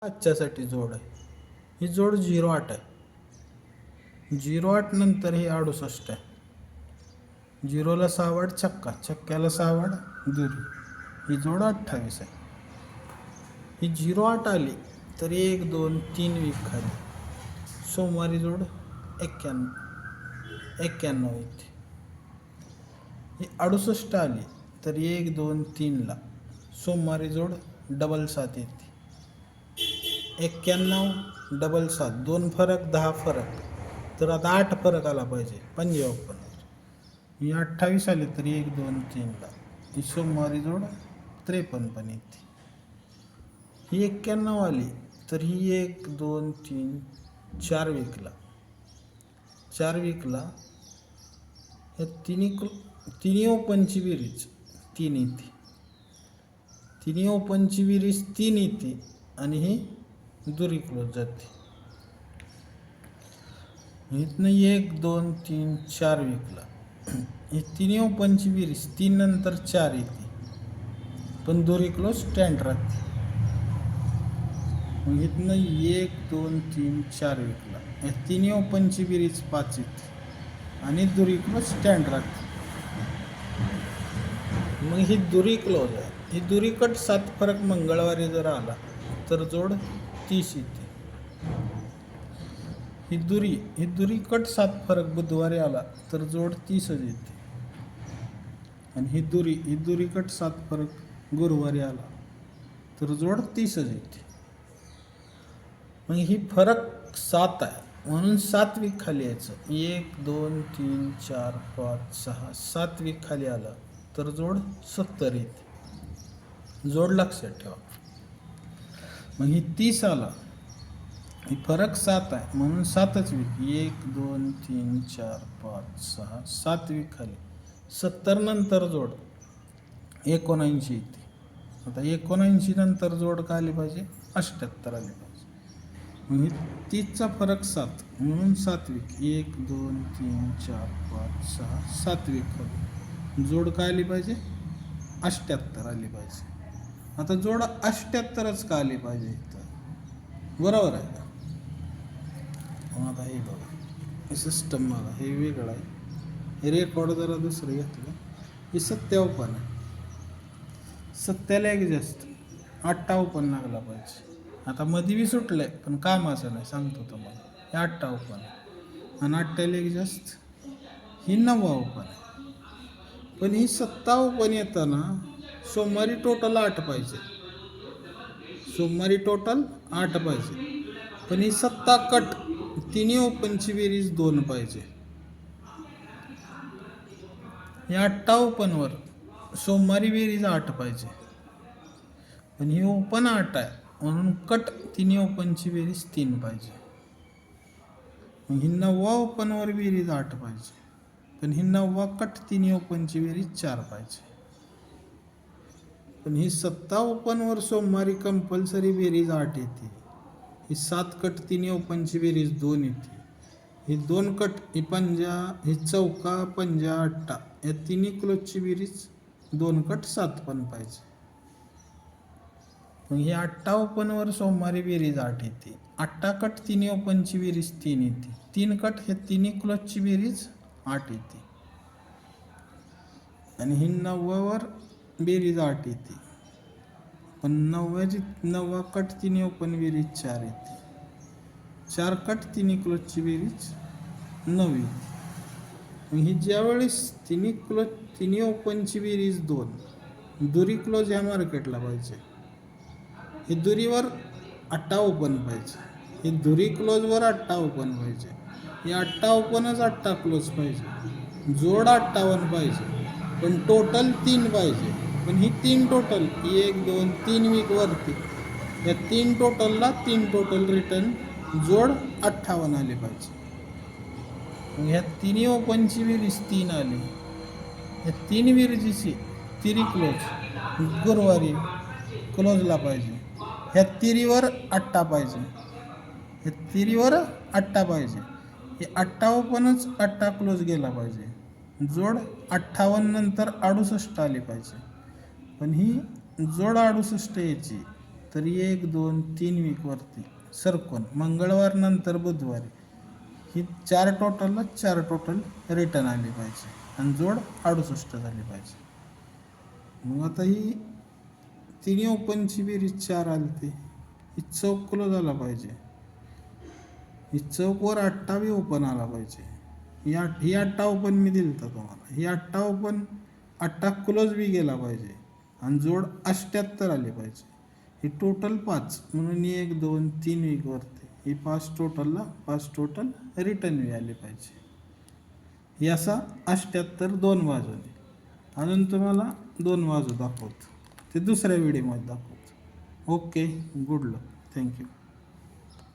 आजच्यासाठी जोड आहे. ही जोड 08 आहे. 08 नंतर ही 68 आहे. 0ला 6 वाढ छक्का, छक्क्याला 6 वाढ दुरी. ही जोड 28 आहे. ही 08 आली तर 1 2 3 वीक खाली. सोमवारी जोड 91 येते. ही 68 आली तर 1 2 3ला सोमवारी जोड 7 येते. 91 7 2 फरक 10 फरक, तर आता 8 फरक आला पाहिजे पंजाब. ही 28 आली तर 1 2 3ला ही सोमवारी जोड 53 पण येते. ही 91 आली तर ही 1 2 3 4 वीकला 4 वीकला या तिन्ही ओपनची बेरीज 3 येते. तिन्ही ओपनची बेरीज 3 येते आणि ही दुरी क्लोज जाते. इथनं 1 2 3 4 वीकला ही तिन्ही ओपनची बेरीज 3 नंतर 4 येते, पण दुरी क्लोज स्टँड राहते. इथनं 1 2 3 4 वीकला या तिन्ही ओपनची बेरीज 5 येते आणि दुरी क्लोज स्टँड राहते. मग ही दुरी क्लोज आहे. ही दुरी कट 7 फरक मंगळवारी जर आला तर जोड 30 येते. ही दुरी कट 7 फरक बुधवारी आला तर जोड 30 येते. आणि ही दुरी कट 7 फरक गुरुवारी आला तर जोड 30 येते. मग ही फरक 7 आहे म्हणून 7 वीक खाली यायचं. 1 2 3 4 5 6 7 वीक खाली आलं तर जोड 70 येते. जोड लक्षात ठेवा. मग ही 30 आला, ही फरक 7 आहे म्हणून 7च वीक. 1 2 3 4 5 6 7 वीक खाली 70 नंतर जोड 79 येते. आता 79 नंतर जोड काय आली पाहिजे? 78 आली पाहिजे. म्हणजे 30चा फरक 7 म्हणून 7 वीक. 1 2 3 4 5 6 7 वीक खाली जोड काय आली पाहिजे? 78 आली पाहिजे. आता जोड 78च का आली पाहिजे इथं? बरोबर आहे का? आता हे बघा, हे सिस्टम बघा, हे वेगळं आहे. हे रेकॉर्ड जरा दुसरं घेतलं. हे 57 आहे. 70ला एक जास्त 58 लागला पाहिजे. आता मध्ये बी सुटलंय पण कामाचं नाही, सांगतो तुम्हाला. हे 58 आणि 8ला एक जास्त ही 59 आहे. पण ही 57 येताना सोमवारी टोटल 8 पाहिजे. सोमवारी टोटल 8 पाहिजे. पण ही 7 कट तिन्ही ओपनची बेरीज 2 पाहिजे. या 58वर सोमवारी बेरीज 8 पाहिजे. पण ही ओपन 8 आहे म्हणून कट तिन्ही ओपनची बेरीज 3 पाहिजे. ही 9 ओपनवर बेरीज 8 पाहिजे. पण ही 9 कट तिन्ही ओपनची बेरीज 4 पाहिजे. पण ही 7 ओपनवर सोमवारी कंपल्सरी बेरीज 8 येते. ही 7 कट तिन्ही ओपनची बेरीज 2 येते. ही 2 कट ही पंजा, ही चौका पंजा अट्टा या तिन्ही क्लोजची बेरीज 2 कट 7 पण पाहिजे. मग ही 8 ओपनवर सोमवारी बेरीज 8 येते. 8 कट तिन्ही ओपनची बेरीज 3 येते. 3 कट हे तिन्ही क्लोजची बेरीज 8 येते. आणि ही 9वर बेरीज 8 येते. पण 9 कट तिन्ही ओपन बेरीज 4 येते. 4 कट तिन्ही क्लोजची बेरीज 9 येते. ही ज्यावेळेस तिन्ही ओपनची बेरीज 2 दुरी क्लोज ह्या मार्केटला पाहिजे. ही दुरीवर 8 ओपन पाहिजे. ही दुरी क्लोजवर 8 ओपन पाहिजे. ही 8 ओपनच 8 क्लोज पाहिजे. जोड 58 पाहिजे. पण टोटल 3 पाहिजे. पण ही 3 टोटल 1 2 3 वीक वरती या 3 टोटलला 3 टोटल रिटर्न जोड 58 आले पाहिजे. ह्या तिन्ही ओपनची बेरीज 3 आली. या 3 बेरीजची तिरी क्लोज गुरुवारी क्लोजला पाहिजे. ह्या तिरीवर 8 पाहिजे. ह्या तिरीवर 8 पाहिजे. हे 8 ओपनच 8 क्लोज गेला पाहिजे. जोड 58 नंतर 68 आली पाहिजे. पण ही जोड 68 यायची तर 1 2 3 वीकवरती सरकून मंगळवार नंतर बुधवारी ही 4 टोटलला 4 टोटल रिटर्न आली पाहिजे आणि जोड 68 झाली पाहिजे. मग आता ही तिन्ही ओपनची बेरीज 4 आली ती ही चौक क्लोज झाला पाहिजे. ही चौकवर 28 ओपन आला पाहिजे. ही 8 ओपन मी दिलं होतं तुम्हाला. ही 8 ओपन 8 क्लोज बी गेला पाहिजे आणि जोड 78 आली पाहिजे. ही टोटल 5 म्हणून 1 2 3 वीकवरती ही 5 टोटलला 5 टोटल रिटर्न बी आली पाहिजे. ही असा 78 2 बाजूने. अजून तुम्हाला 2 बाजू दाखवतो ते दुसऱ्या व्हिडिओमध्ये दाखवतो. ओके, गुड लक, थँक्यू.